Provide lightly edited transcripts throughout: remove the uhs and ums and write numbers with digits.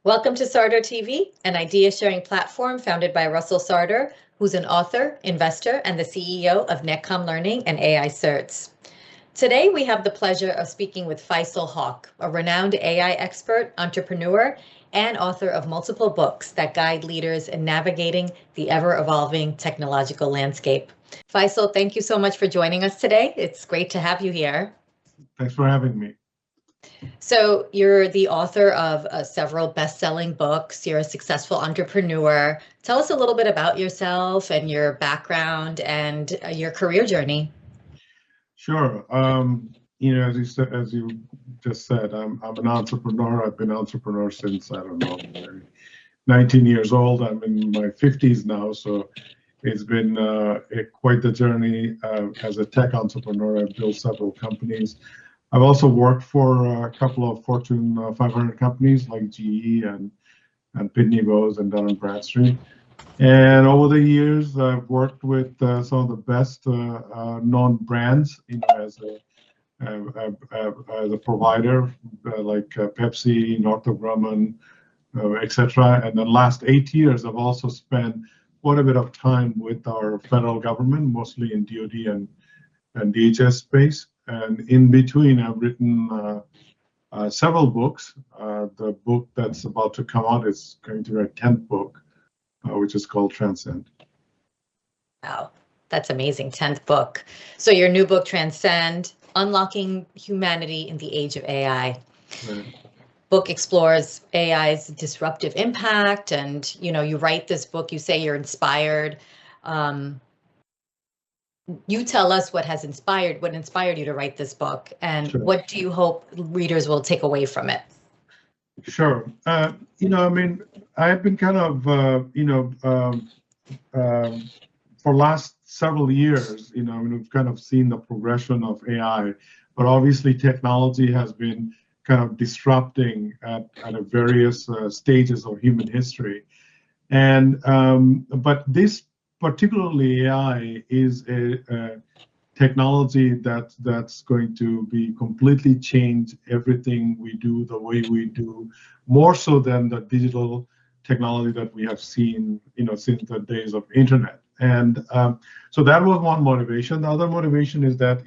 Welcome to Sardo TV, an idea-sharing platform founded by Russell Sarder, who's an author, investor, and the CEO of Netcom Learning and AI Certs. Today, we have the pleasure of speaking with Faisal Hoque, a renowned AI expert, entrepreneur, and author of multiple books that guide leaders in navigating the ever-evolving technological landscape. Faisal, thank you so much for joining us today. It's great to have you here. Thanks for having me. So you're the author of several best-selling books. You're a successful entrepreneur. Tell us a little bit about yourself and your background and your career journey. Sure. As you just said, I'm an entrepreneur. I've been an entrepreneur since, I don't know, 19 years old. I'm in my 50s now, so it's been quite the journey as a tech entrepreneur. I've built several companies. I've also worked for a couple of Fortune 500 companies like GE and Pitney Bowes and Dun & Bradstreet. And over the years, I've worked with some of the best known brands, as a provider, like Pepsi, Northrop Grumman, etc. And the last 8 years, I've also spent quite a bit of time with our federal government, mostly in DoD and DHS space. And in between, I've written several books. The book that's about to come out is going to be a 10th book, which is called Transcend. Wow, that's amazing. 10th book. So your new book, Transcend, Unlocking Humanity in the Age of AI. Right. Book explores AI's disruptive impact. And, you write this book, you say you're inspired. You tell us what inspired you to write this book, and Sure. What do you hope readers will take away from it? Sure. I've been kind of, for last several years, we've kind of seen the progression of AI, but obviously technology has been kind of disrupting at various stages of human history. And, but this particularly AI is a technology that's going to be completely change everything we do, the way we do, more so than the digital technology that we have seen, since the days of internet. And so that was one motivation. The other motivation is that,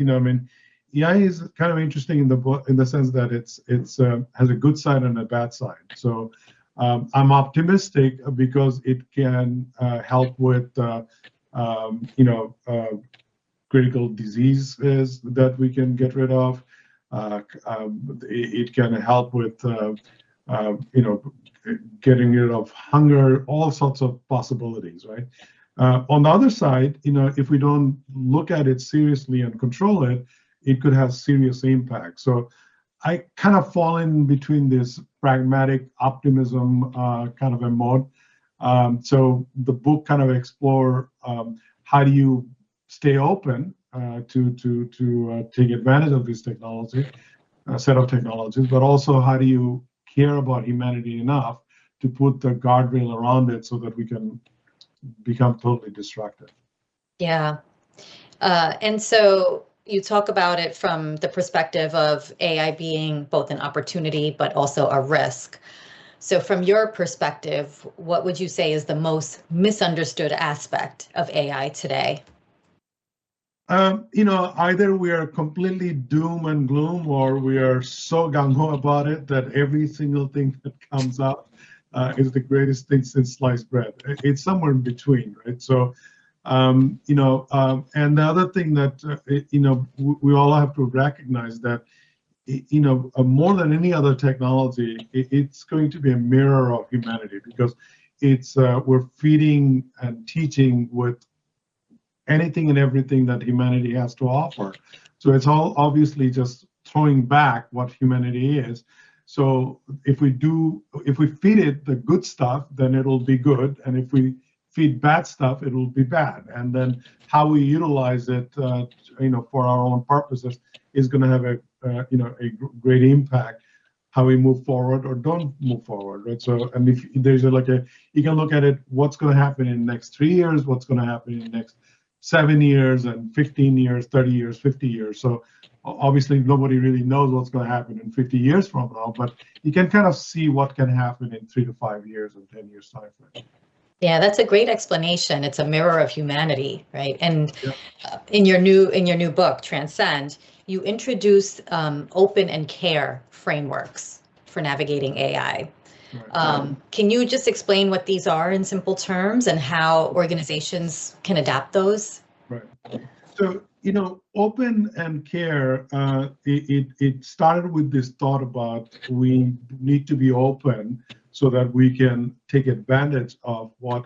AI is kind of interesting in the book in the sense that it's has a good side and a bad side. So I'm optimistic because it can help with, critical diseases that we can get rid of. It can help with, getting rid of hunger, all sorts of possibilities, right? On the other side, if we don't look at it seriously and control it, it could have serious impact. So I kind of fall in between this pragmatic optimism kind of a mode. So the book kind of explore how do you stay open to take advantage of this technology, set of technologies, but also how do you care about humanity enough to put the guardrail around it so that we can become totally destructive. Yeah. And so you talk about it from the perspective of AI being both an opportunity, but also a risk. So from your perspective, what would you say is the most misunderstood aspect of AI today? Either we are completely doom and gloom, or we are so gung-ho about it that every single thing that comes out is the greatest thing since sliced bread. It's somewhere in between, right? So, and the other thing that, we all have to recognize that, more than any other technology, it's going to be a mirror of humanity, because we're feeding and teaching with anything and everything that humanity has to offer. So it's all obviously just throwing back what humanity is. So if we feed it the good stuff, then it'll be good. And if we feed bad stuff, it'll be bad. And then how we utilize it, for our own purposes is going to have a great impact how we move forward or don't move forward, right? So, and if there's you can look at it, what's going to happen in the next 3 years, what's going to happen in the next 7 years and 15 years, 30 years, 50 years. So obviously nobody really knows what's going to happen in 50 years from now, but you can kind of see what can happen in 3 to 5 years and 10 years time frame. Yeah, that's a great explanation. It's a mirror of humanity, right? And Yep. in your new book, Transcend, you introduce open and care frameworks for navigating AI. Right. Can you just explain what these are in simple terms and how organizations can adapt those? Right. So, open and care, it started with this thought about we need to be open so that we can take advantage of what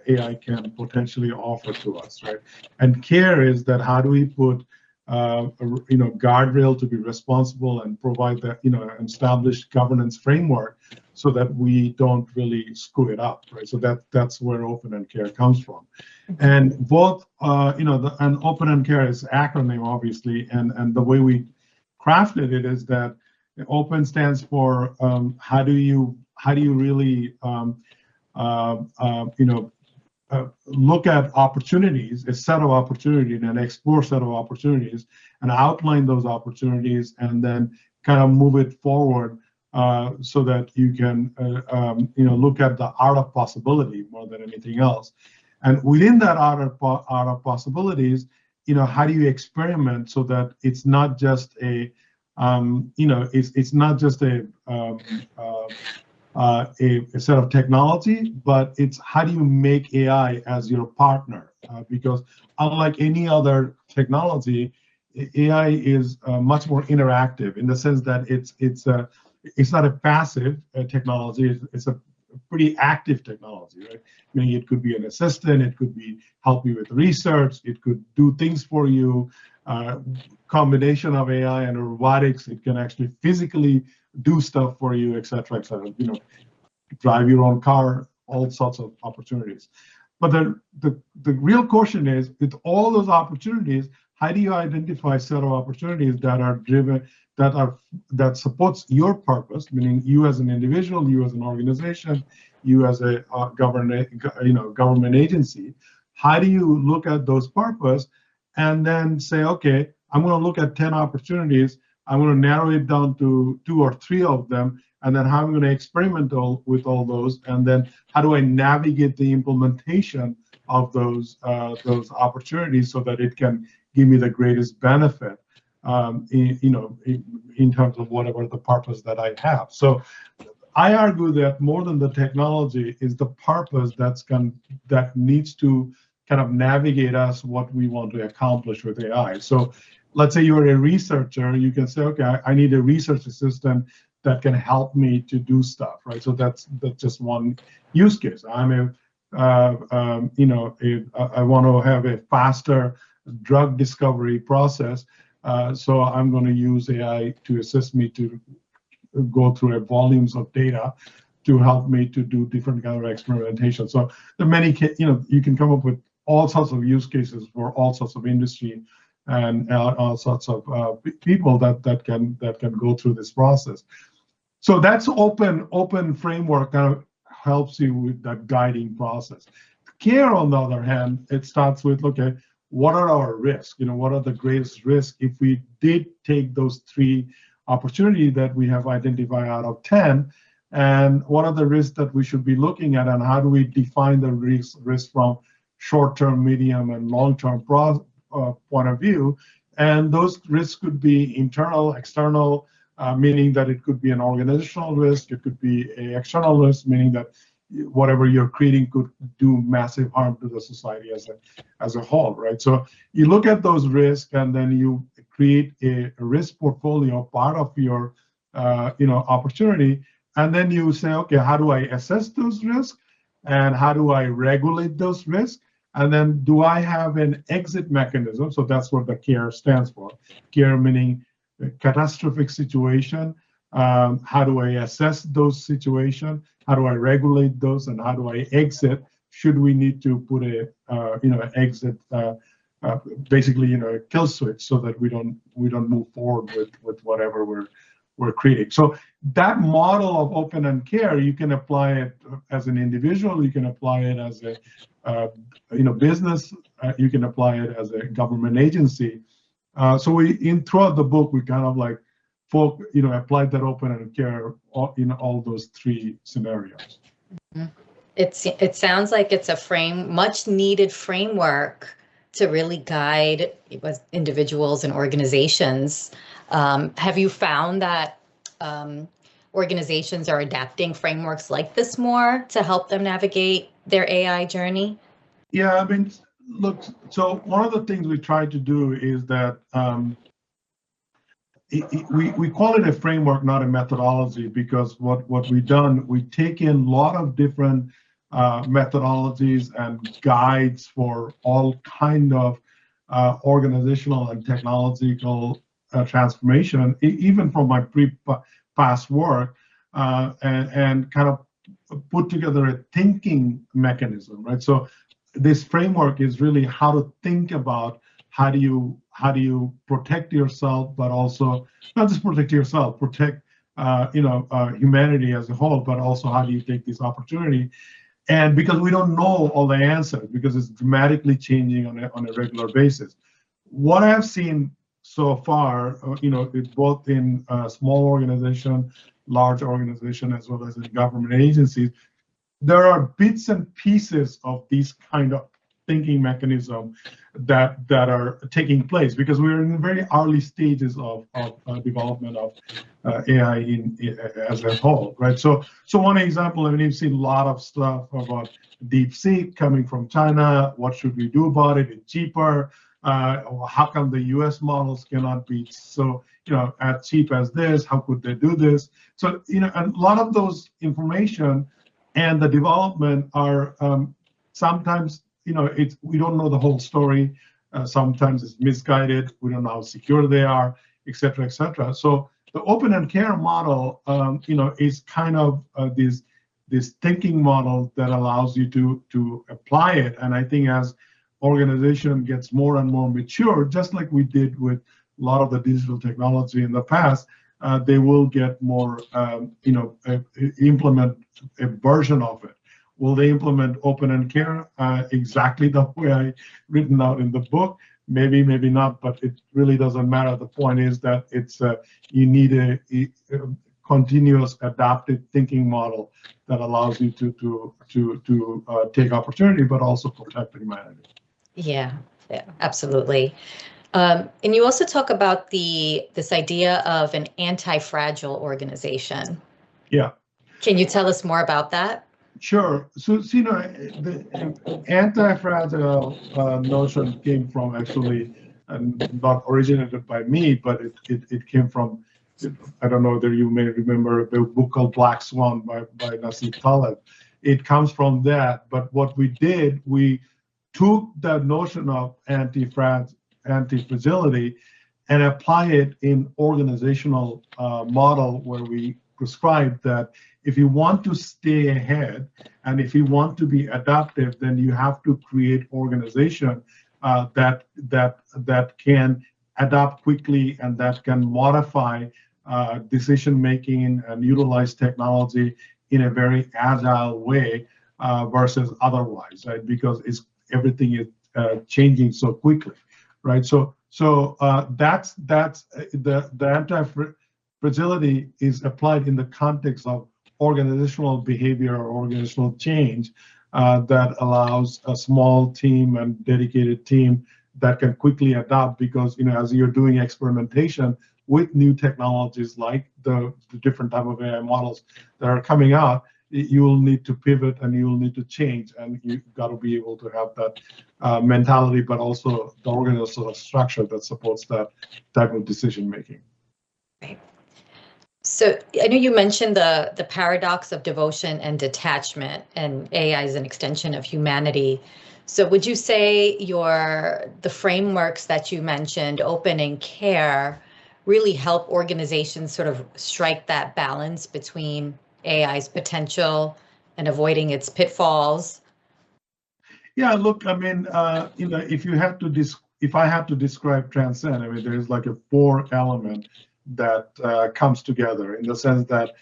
AI can potentially offer to us, right? And care is that how do we put, guardrail to be responsible and provide that, an established governance framework so that we don't really screw it up, right? So that's where open and care comes from. And both, and open and care is acronym, obviously, and the way we crafted it is that open stands for how do you really look at opportunities, a set of opportunities, and explore set of opportunities, and outline those opportunities, and then kind of move it forward so that you can look at the art of possibility more than anything else. And within that art of possibilities, how do you experiment so that it's not just a it's not just a set of technology, but it's how do you make AI as your partner? Because unlike any other technology, AI is much more interactive in the sense that it's not a passive technology. It's a pretty active technology, right? I mean, it could be an assistant, it could be help you with research, it could do things for you. Combination of AI and robotics, it can actually physically do stuff for you, et cetera, drive your own car, all sorts of opportunities. But the real question is, with all those opportunities, how do you identify a set of opportunities that are driven, that supports your purpose, meaning you as an individual, you as an organization, you as a government agency? How do you look at those purpose and then say, okay, I'm going to look at 10 opportunities. I'm going to narrow it down to 2 or 3 of them, and then how I'm going to experiment with all those, and then how do I navigate the implementation of those opportunities so that it can give me the greatest benefit, in terms of whatever the purpose that I have. So I argue that more than the technology is the purpose that needs to kind of navigate us what we want to accomplish with AI. So let's say you're a researcher, you can say, okay, I need a research assistant that can help me to do stuff, right? So that's just one use case. I want to have a faster drug discovery process, so I'm going to use AI to assist me to go through a volumes of data to help me to do different kind of experimentation. So there are many, you can come up with all sorts of use cases for all sorts of industry and all sorts of people that can go through this process. So that's open framework kind of helps you with that guiding process. Care, on the other hand, it starts with, okay, what are our risks? What are the greatest risks if we did take those 3 opportunities that we have identified out of 10, and what are the risks that we should be looking at, and how do we define the risk from short-term, medium, and long-term point of view? And those risks could be internal, external, meaning that it could be an organizational risk, it could be an external risk, meaning that whatever you're creating could do massive harm to the society as a whole, right? So you look at those risks, and then you create a risk portfolio, part of your opportunity, and then you say, okay, how do I assess those risks, and how do I regulate those risks, and then do I have an exit mechanism? So that's what the CARE stands for. CARE meaning catastrophic situation. How do I assess those situations? How do I regulate those, and how do I exit? Should we need to put a exit, basically a kill switch, so that we don't move forward with whatever we're creating. So that model of open and care, you can apply it as an individual, you can apply it as a business you can apply it as a government agency. So throughout the book, we kind of like applied that open and care in all those three scenarios. Mm-hmm. It sounds like it's a much needed framework to really guide individuals and organizations. Have you found that organizations are adapting frameworks like this more to help them navigate their AI journey? Yeah, I mean, look, so one of the things we try to do is that we call it a framework, not a methodology, because what we've done, we take in a lot of different methodologies and guides for all kind of organizational and technological transformation, even from my past work, and kind of put together a thinking mechanism, right? So this framework is really how to think about how do you protect yourself, but also not just protect yourself, protect humanity as a whole, but also how do you take this opportunity. And because we don't know all the answers, because it's dramatically changing on a regular basis. What I've seen so far, it's both in small organization, large organization, as well as in government agencies, there are bits and pieces of these kind of thinking mechanism that are taking place, because we're in very early stages of development of AI as a whole, right? So one example, I mean, you've seen a lot of stuff about DeepSeek coming from China. What should we do about it? It's cheaper. How come the U.S. models cannot be so as cheap as this? How could they do this? So and a lot of those information and the development are sometimes we don't know the whole story. Sometimes it's misguided. We don't know how secure they are, et cetera, et cetera. So the open and care model, is kind of this thinking model that allows you to apply it. And I think as organization gets more and more mature, just like we did with a lot of the digital technology in the past, they will get more, implement a version of it. Will they implement open and care exactly the way I written out in the book? Maybe, maybe not, but it really doesn't matter. The point is that it's you need a continuous adaptive thinking model that allows you to take opportunity, but also protect humanity. Yeah, absolutely. And you also talk about this idea of an anti-fragile organization. Yeah. Can you tell us more about that? Sure. So, the anti-fragile notion came from actually, not originated by me, but it came from, I don't know whether you may remember the book called Black Swan by Nassim Taleb. It comes from that. But what we did, we took that notion of anti-fragility and apply it in organizational model, where we prescribe that if you want to stay ahead and if you want to be adaptive, then you have to create organization that can adapt quickly and that can modify decision making and utilize technology in a very agile way versus otherwise, right? Because everything is changing so quickly, right? So that's the anti-fragility is applied in the context of organizational behavior or organizational change that allows a small team and dedicated team that can quickly adapt, because as you're doing experimentation with new technologies like the different type of AI models that are coming out, you will need to pivot and you will need to change, and you've got to be able to have that mentality, but also the organizational structure that supports that type of decision making. Right. So I know you mentioned the paradox of devotion and detachment, and AI is an extension of humanity. So would you say the frameworks that you mentioned, open and care, really help organizations sort of strike that balance between AI's potential and avoiding its pitfalls? Yeah, look, I mean, if I had to describe Transcend, I mean, there's like a 4-element that comes together, in the sense that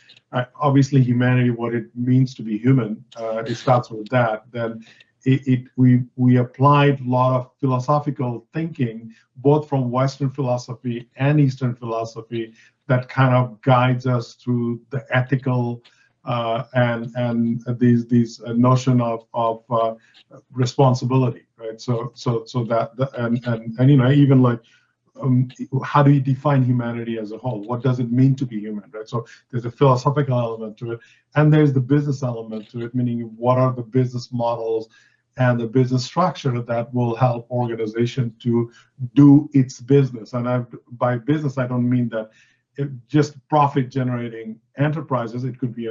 obviously humanity, what it means to be human, it starts with that. Then we applied a lot of philosophical thinking, both from Western philosophy and Eastern philosophy, that kind of guides us through the ethical and these notion of responsibility, right? So that and you know, even like how do you define humanity as a whole? What does it mean to be human, right? So there's a philosophical element to it, and there's the business element to it, meaning what are the business models and the business structure that will help organization to do its business. And by business, I don't mean that just profit-generating enterprises. It could be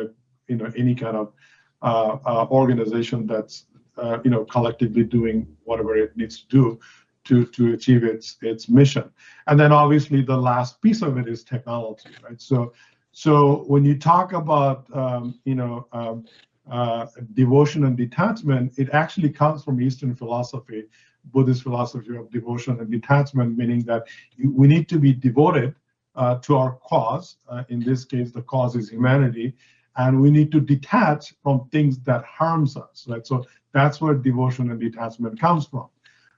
any kind of organization that's collectively doing whatever it needs to do to achieve its mission. And then obviously the last piece of it is technology, right? So when you talk about devotion and detachment, it actually comes from Eastern philosophy, Buddhist philosophy of devotion and detachment, meaning that we need to be devoted to our cause. In this case, the cause is humanity, and we need to detach from things that harms us, right? So that's where devotion and detachment comes from.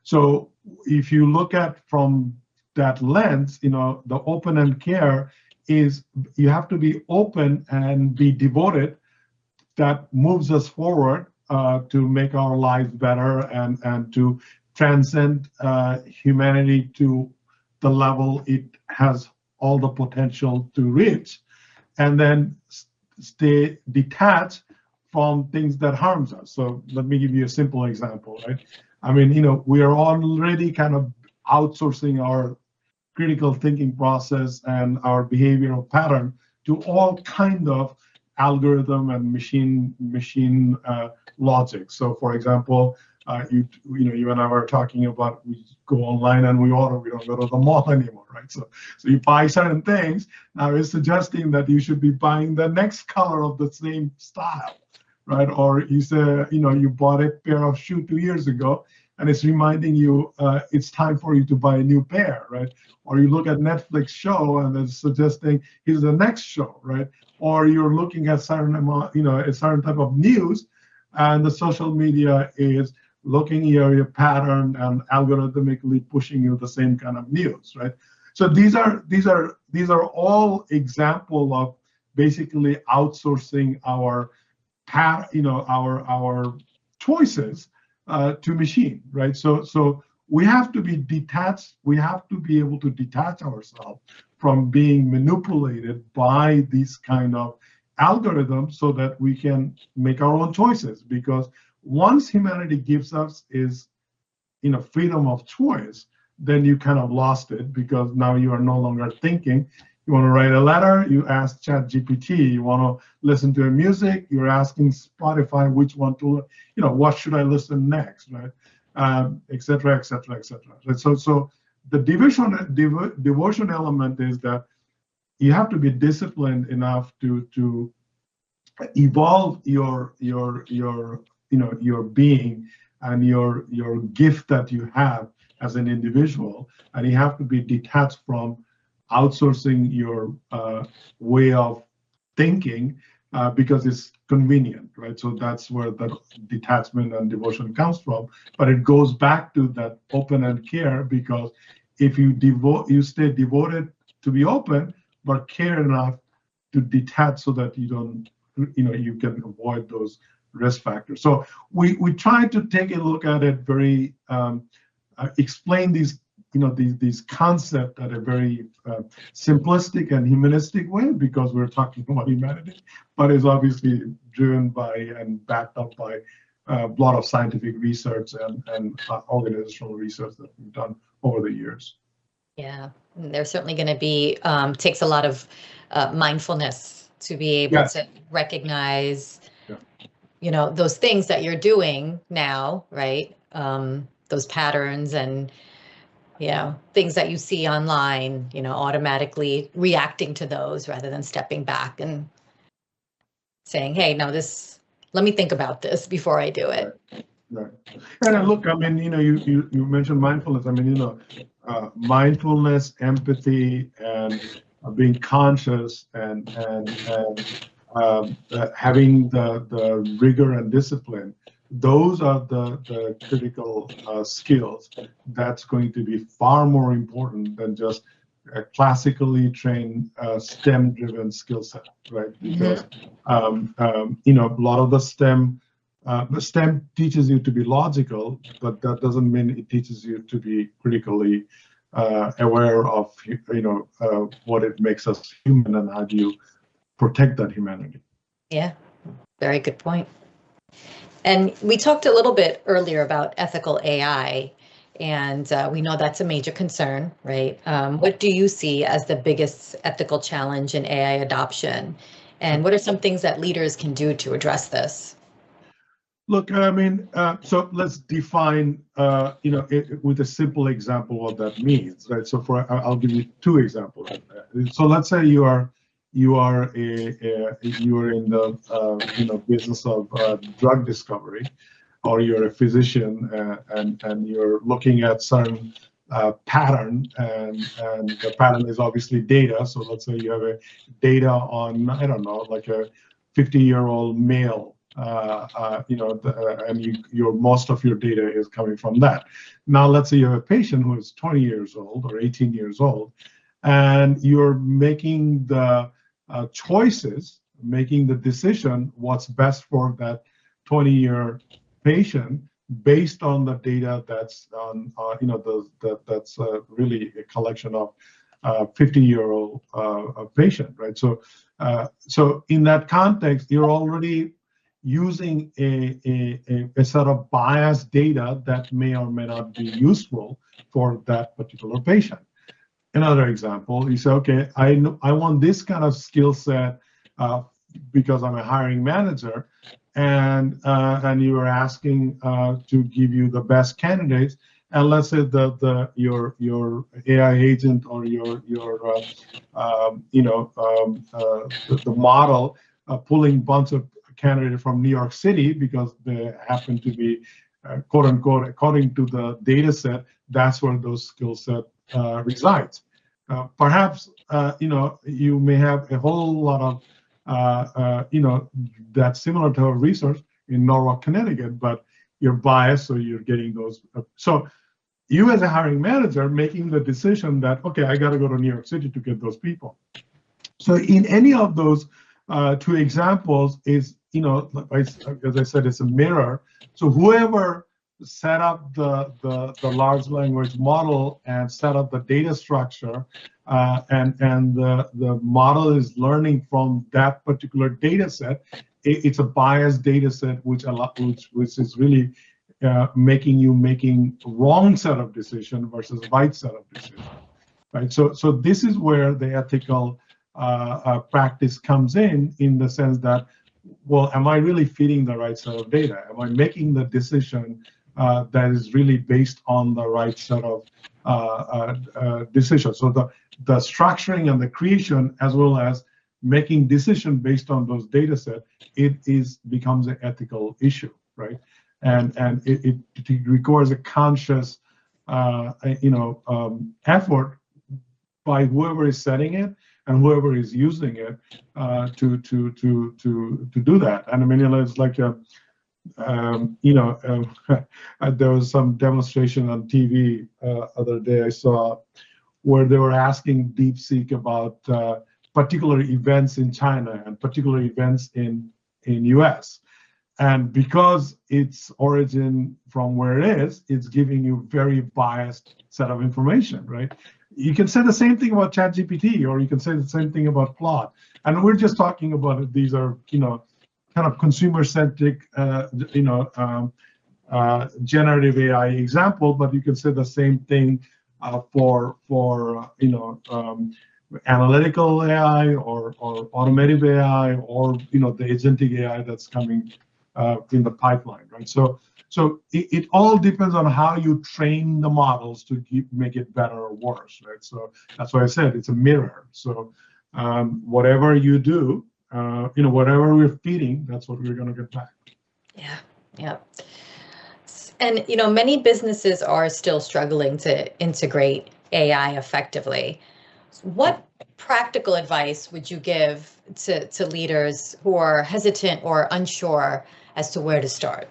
So if you look at from that lens, the open and care is you have to be open and be devoted. That moves us forward to make our lives better and to transcend humanity to the level it has all the potential to reach, and then stay detached from things that harms us. So let me give you a simple example, right? I mean, we are already kind of outsourcing our critical thinking process and our behavioral pattern to all kind of algorithm and machine logic. So, for example, you and I were talking about we go online and we order. We don't go to the mall anymore, right? So you buy certain things. Now it's suggesting that you should be buying the next color of the same style, right? Or you say, you bought a pair of shoes 2 years ago, and it's reminding you it's time for you to buy a new pair, right? Or you look at Netflix show and it's suggesting here's the next show, right? Or you're looking at certain amount, a certain type of news, and the social media is looking at your pattern and algorithmically pushing you the same kind of news, right? So these are all example of basically outsourcing our our choices to machine, right? So we have to be detached. We have to be able to detach ourselves from being manipulated by these kind of algorithms so that we can make our own choices. Because once humanity gives us is freedom of choice, then you kind of lost it, because now you are no longer thinking. You want to write a letter, you ask ChatGPT. You want to listen to a music, you're asking Spotify which one to, what should I listen next, right? Et cetera, et cetera, et cetera. So the devotion element is that you have to be disciplined enough to evolve your being and your gift that you have as an individual, and you have to be detached from outsourcing your way of thinking because it's convenient, right? So that's where the detachment and devotion comes from. But it goes back to that open and care, because if you stay devoted to be open, but care enough to detach so that you don't, you can avoid those risk factors. So we try to take a look at it very, explain these these concepts at a very simplistic and humanistic way, because we're talking about humanity, but is obviously driven by and backed up by a lot of scientific research and organizational research that we've done over the years. Yeah, there's certainly going to be, takes a lot of mindfulness to be able to recognize, those things that you're doing now, right? Those patterns and, things that you see online, automatically reacting to those rather than stepping back and saying, hey, no, let me think about this before I do it. Right. And look, I mean, you mentioned mindfulness. I mean, mindfulness, empathy, and being conscious and having the rigor and discipline those are the critical skills that's going to be far more important than just a classically trained STEM-driven skill set, right? Because a lot of the STEM teaches you to be logical, but that doesn't mean it teaches you to be critically aware of what it makes us human and how do you protect that humanity. Yeah, very good point. And we talked a little bit earlier about ethical AI, and we know that's a major concern, right? What do you see as the biggest ethical challenge in AI adoption? And what are some things that leaders can do to address this? Look, I mean, so let's define, with a simple example what that means, right? So I'll give you two examples. So let's say you are in the business of drug discovery, or you're a physician and you're looking at certain pattern, and the pattern is obviously data. So let's say you have a data on, I don't know, like a 50-year-old male, and your most of your data is coming from that. Now let's say you have a patient who is 20 years old or 18 years old, and you're making the choices, making the decision what's best for that 20-year patient based on the data that's on, that's really a collection of 50-year-old patient, right? So in that context, you're already using a set of biased data that may or may not be useful for that particular patient. Another example, you say, okay, I want this kind of skill set because I'm a hiring manager, and you are asking to give you the best candidates, and let's say your AI agent or the model pulling a bunch of candidates from New York City because they happen to be quote unquote according to the data set, that's where those skill set resides. Perhaps you may have a whole lot of that's similar to our research in Norwalk, Connecticut, but you're biased, so you're getting those. So you as a hiring manager making the decision that, okay, I got to go to New York City to get those people. So in any of those two examples is, as I said, it's a mirror. So whoever set up the large language model and set up the data structure, and the model is learning from that particular data set, it's a biased data set which is really making wrong set of decision versus right set of decision, right? So this is where the ethical practice comes in the sense that, well, am I really feeding the right set of data? Am I making the decision that is really based on the right set of decisions? So the structuring and the creation, as well as making decision based on those data set, becomes an ethical issue, right? And it requires a conscious effort by whoever is setting it and whoever is using it to do that. And I mean, it's like there was some demonstration on TV other day I saw where they were asking DeepSeek about particular events in China and particular events in US. And because its origin from where it is, it's giving you very biased set of information, right? You can say the same thing about ChatGPT, or you can say the same thing about Claude. And we're just talking about it. These are, kind of consumer-centric, generative AI example, but you can say the same thing for analytical AI or automotive AI or the agentic AI that's coming in the pipeline, right? So it all depends on how you train the models to make it better or worse, right? So that's why I said it's a mirror. So whatever you do, whatever we're feeding, that's what we're going to get back. Yeah. And many businesses are still struggling to integrate AI effectively. What practical advice would you give to leaders who are hesitant or unsure as to where to start?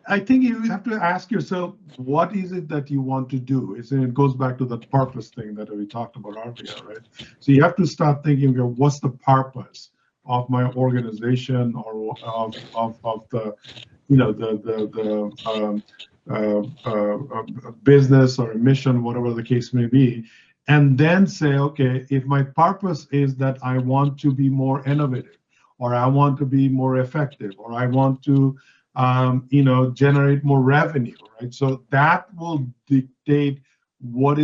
I think you have to ask yourself, what is it that you want to do? It goes back to the purpose thing that we talked about earlier, right? So you have to start thinking of what's the purpose of my organization or of the, business or mission, whatever the case may be, and then say, okay, if my purpose is that I want to be more innovative, or I want to be more effective, or I want to generate more revenue, right? So that will dictate what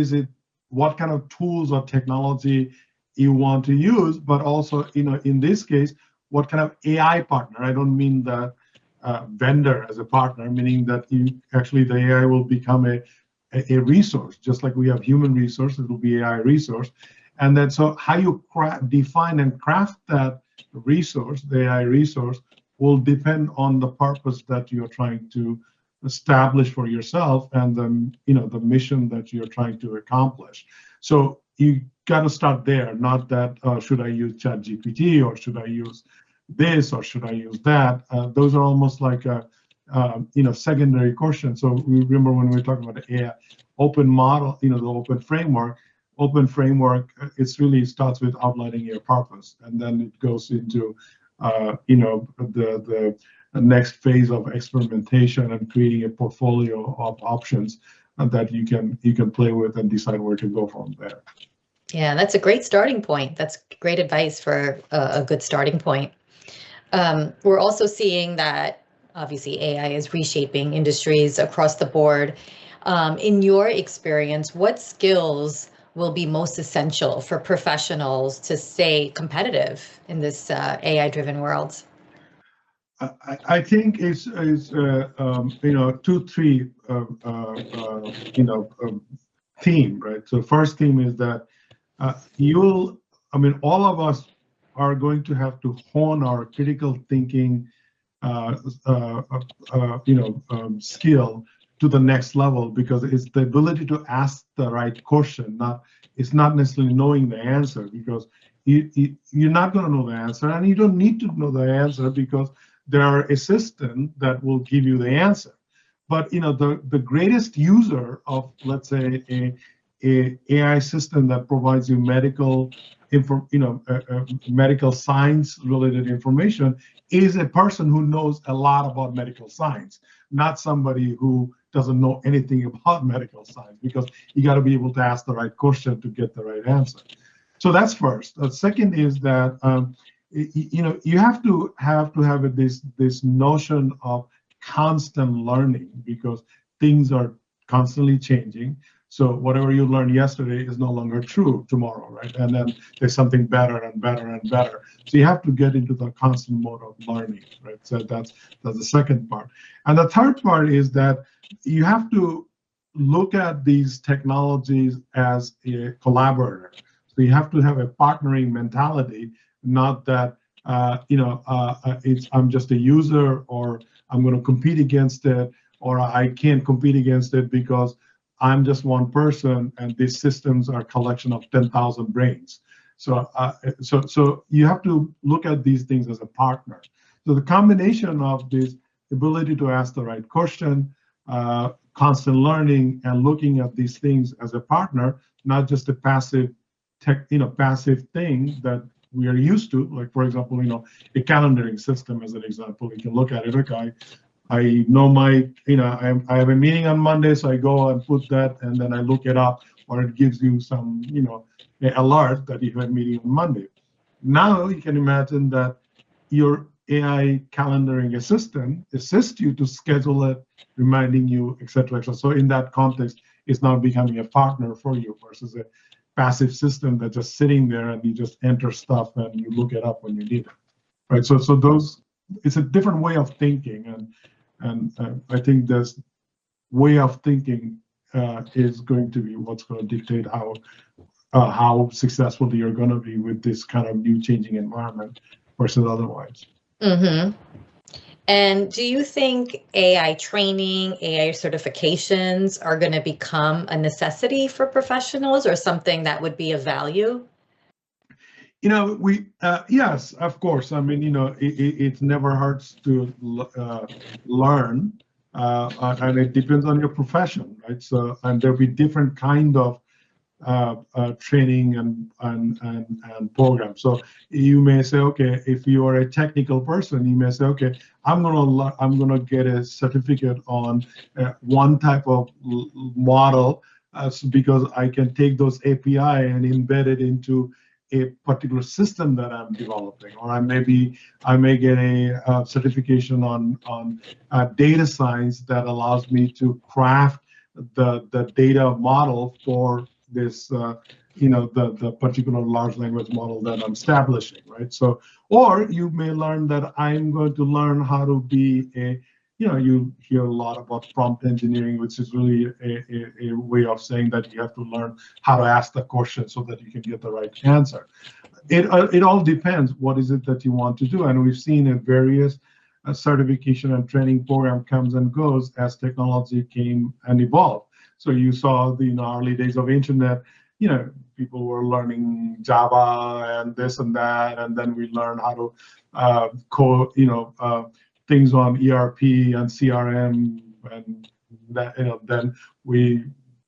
kind of tools or technology you want to use, but also, in this case, what kind of AI partner. I don't mean the vendor as a partner, meaning that the AI will become a resource, just like we have human resource, it will be AI resource. And then so how you define and craft that resource, the AI resource, will depend on the purpose that you're trying to establish for yourself and the mission that you're trying to accomplish. So you got to start there, not that should I use ChatGPT or should I use this or should I use that? Those are almost like a secondary questions. So we remember when we were talking about the AI open model, the open framework. Open framework, it really starts with outlining your purpose, and then it goes into the next phase of experimentation and creating a portfolio of options that you can play with and decide where to go from there. Yeah, that's a great starting point. That's great advice for a good starting point. We're also seeing that obviously AI is reshaping industries across the board. In your experience, what skills will be most essential for professionals to stay competitive in this AI-driven world? I think it's 2, 3 theme, right? So first theme is that all of us are going to have to hone our critical thinking, skill to the next level, because it's the ability to ask the right question. It's not necessarily knowing the answer, because you're not going to know the answer, and you don't need to know the answer because there are assistants that will give you the answer. But the greatest user of, let's say, a AI system that provides you medical science related information is a person who knows a lot about medical science, not somebody who doesn't know anything about medical science, because you got to be able to ask the right question to get the right answer. So that's first. The second is that you have to have this notion of constant learning, because things are constantly changing. So whatever you learned yesterday is no longer true tomorrow, right? And then there's something better and better and better. So you have to get into the constant mode of learning, right? So that's the second part. And the third part is that you have to look at these technologies as a collaborator. So you have to have a partnering mentality, not that I'm just a user, or I'm going to compete against it, or I can't compete against it because I'm just one person and these systems are a collection of 10,000 brains. So you have to look at these things as a partner. So the combination of this ability to ask the right question, constant learning, and looking at these things as a partner, not just a passive thing that we are used to. Like, for example, a calendaring system as an example. You can look at it. Okay, I know I have a meeting on Monday, so I go and put that, and then I look it up, or it gives you some, alert that you have a meeting on Monday. Now you can imagine that your AI calendaring assistant assists you to schedule it, reminding you, etc., etc. So in that context, it's now becoming a partner for you versus a passive system that's just sitting there and you just enter stuff and you look it up when you need it, right? So it's a different way of thinking, and I think this way of thinking is going to be what's going to dictate how successful you're going to be with this kind of new changing environment versus otherwise. Mm-hmm. And do you think AI training, AI certifications are going to become a necessity for professionals, or something that would be of value? Yes, of course. I mean, it never hurts to learn. and it depends on your profession, right? So, and there'll be different kind of training and programs. So you may say, okay, if you are a technical person, you may say, okay, I'm gonna get a certificate on one type of model, because I can take those API and embed it into a particular system that I'm developing, or I may get a certification on data science that allows me to craft the data model for this, the particular large language model that I'm establishing, right? So, or you may learn that I'm going to learn how to be you hear a lot about prompt engineering, which is really a way of saying that you have to learn how to ask the question so that you can get the right answer. It all depends. What is it that you want to do? And we've seen in various certification and training program comes and goes as technology came and evolved. So you saw the early days of internet, people were learning Java and this and that, and then we learned how to code, things on ERP and CRM, and that, then we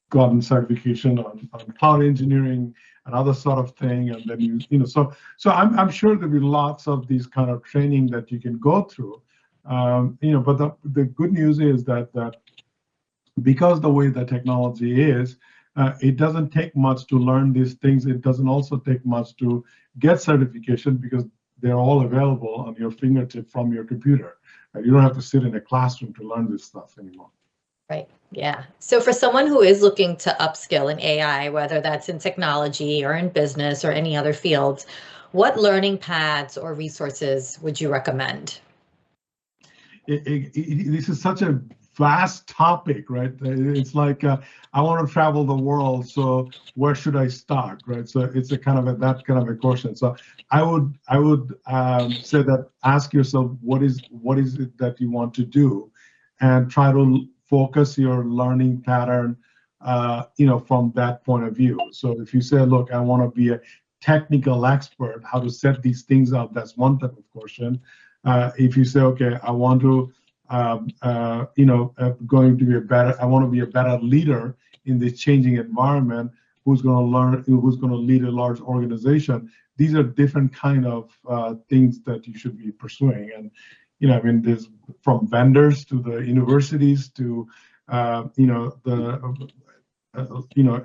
got certification on cloud engineering and other sort of thing, and then so I'm sure there'll be lots of these kind of training that you can go through, but the good news is that because the way the technology is, it doesn't take much to learn these things. It doesn't also take much to get certification, because they're all available on your fingertip from your computer. You don't have to sit in a classroom to learn this stuff anymore. Right. Yeah. So for someone who is looking to upskill in AI, whether that's in technology or in business or any other fields, what learning paths or resources would you recommend? This is such a vast topic, right? It's like I want to travel the world, so where should I start, right? So it's that kind of a question. So I would say that ask yourself what is it that you want to do, and try to focus your learning pattern, from that point of view. So if you say, look, I want to be a technical expert, how to set these things up, that's one type of question. If you say, okay, I want to I want to be a better leader in this changing environment, who's going to lead a large organization. These are different kind of things that you should be pursuing. And, there's from vendors to the universities to, the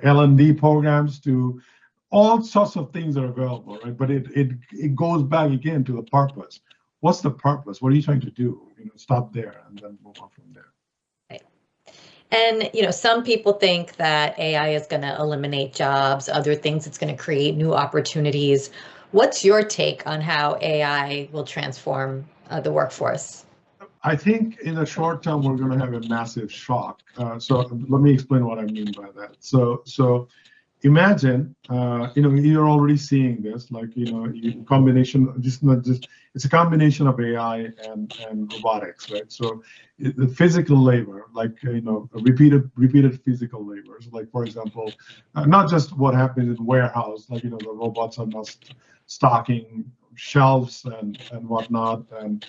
L&D programs, to all sorts of things are available, right? But it goes back again to the purpose. What's the purpose? What are you trying to do? Stop there and then move on from there. Right. And, some people think that AI is going to eliminate jobs, other things it's going to create new opportunities. What's your take on how AI will transform the workforce? I think in the short term, we're going to have a massive shock. So let me explain what I mean by that. So imagine, you're already seeing this, like, combination, it's a combination of AI and robotics, right? So the physical labor, like, repeated physical labors, like, for example, not just what happens in warehouse, like, the robots are not stocking shelves and whatnot, and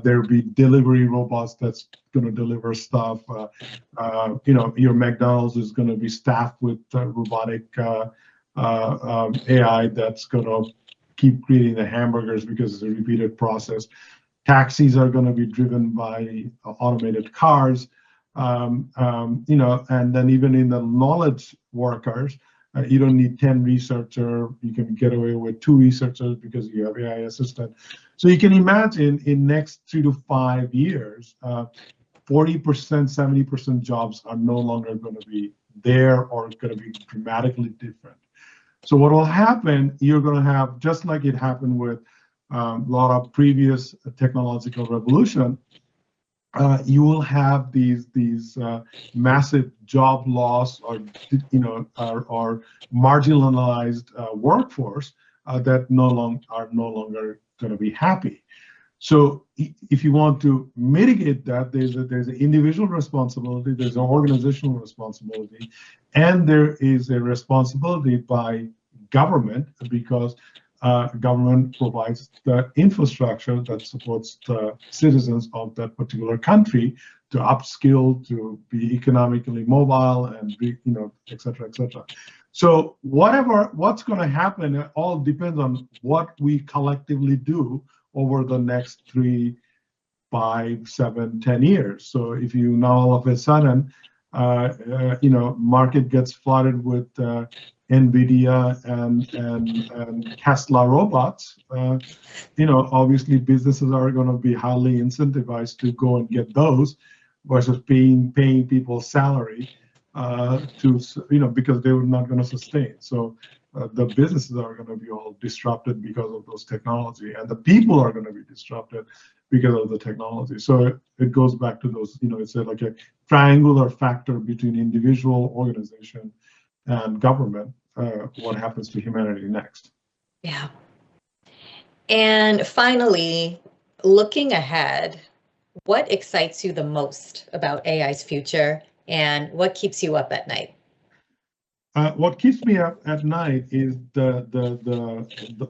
there'll be delivery robots that's going to deliver stuff. Your McDonald's is going to be staffed with robotic AI that's going to keep creating the hamburgers because it's a repeated process. Taxis are going to be driven by automated cars, and then even in the knowledge workers, you don't need 10 researchers. You can get away with 2 researchers because you have AI assistant. So you can imagine in next 3 to 5 years, 40%, 70% jobs are no longer going to be there, or going to be dramatically different. So what will happen, you're going to have, just like it happened with a lot of previous technological revolution, you will have these massive job loss, or marginalized workforce that are no longer going to be happy. So if you want to mitigate that, there's an individual responsibility, there's an organizational responsibility, and there is a responsibility by government, because government provides the infrastructure that supports the citizens of that particular country to upskill, to be economically mobile, and be, et cetera, et cetera. So what's going to happen, it all depends on what we collectively do over the next 3, 5, 7, 10 years. So if you now all of a sudden, market gets flooded with NVIDIA and Tesla robots, obviously businesses are going to be highly incentivized to go and get those versus paying people salary because they were not going to sustain. So the businesses are going to be all disrupted because of those technology, and the people are going to be disrupted because of the technology. So it goes back to those, it's like a triangular factor between individual, organization, and government. What happens to humanity next? Yeah. And finally, looking ahead, what excites you the most about AI's future, and what keeps you up at night? What keeps me up at night is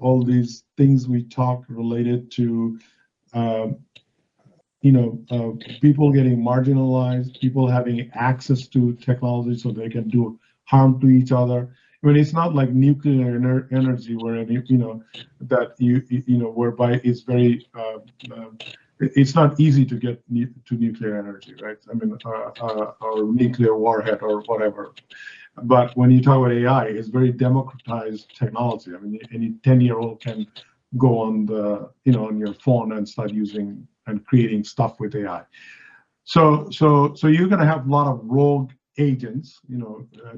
all these things we talk related to, people getting marginalized, people having access to technology so they can do harm to each other. I mean, it's not like nuclear energy where whereby it's very it's not easy to get to nuclear energy, right? I mean, or nuclear warhead or whatever. But when you talk about AI, it's very democratized technology. I mean, any 10-year-old can go on on your phone and start using and creating stuff with AI. So you're going to have a lot of rogue agents,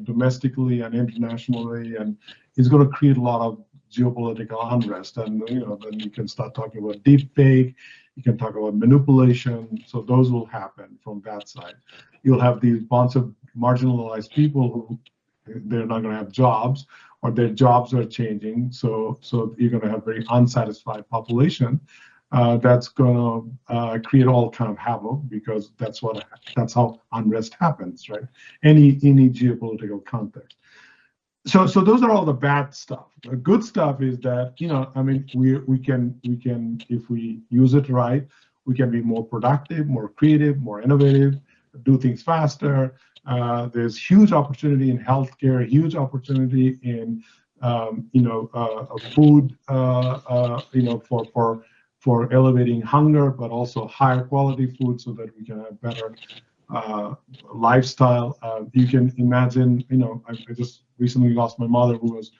domestically and internationally, and it's going to create a lot of geopolitical unrest. And then you can start talking about deep fake. You can talk about manipulation. So those will happen from that side. You'll have these bunch of marginalized people who they're not going to have jobs, or their jobs are changing. So you're going to have very unsatisfied population. That's going to create all kind of havoc, because that's how unrest happens, right? Any geopolitical context. So those are all the bad stuff. The good stuff is that we can if we use it right, we can be more productive, more creative, more innovative, do things faster. There's huge opportunity in healthcare, huge opportunity in food, for elevating hunger, but also higher quality food so that we can have better lifestyle. You can imagine, I just recently lost my mother, who was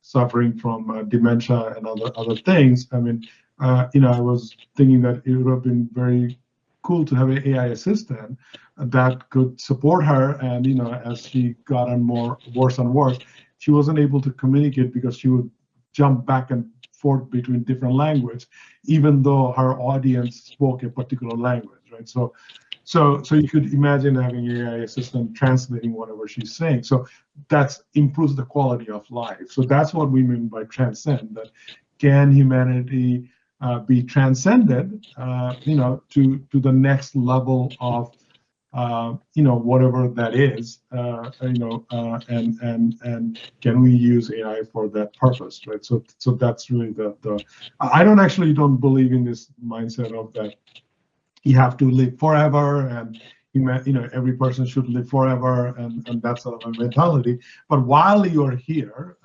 suffering from dementia and other things. I mean, I was thinking that it would have been very cool to have an AI assistant that could support her. And as she got on worse and worse, she wasn't able to communicate because she would jump back and forth between different language, even though her audience spoke a particular language, right? So you could imagine having an AI assistant translating whatever she's saying. So that improves the quality of life. So that's what we mean by transcend. That can humanity be transcended, to the next level of, whatever that is, and can we use AI for that purpose, right? So that's really the. I don't believe in this mindset of that you have to live forever, and every person should live forever, and that's sort of a mentality. But while you're here,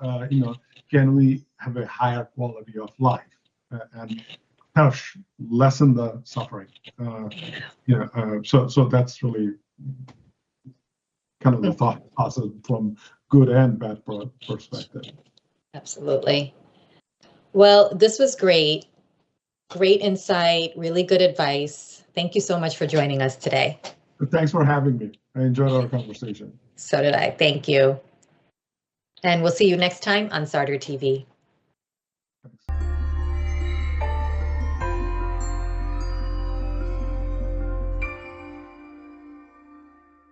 can we have a higher quality of life and kind of lessen the suffering? So that's really kind of the thought process from good and bad perspective. Absolutely. Well, this was great. Great insight, really good advice. Thank you so much for joining us today. Thanks for having me. I enjoyed our conversation. So did I. Thank you. And we'll see you next time on Sarder TV.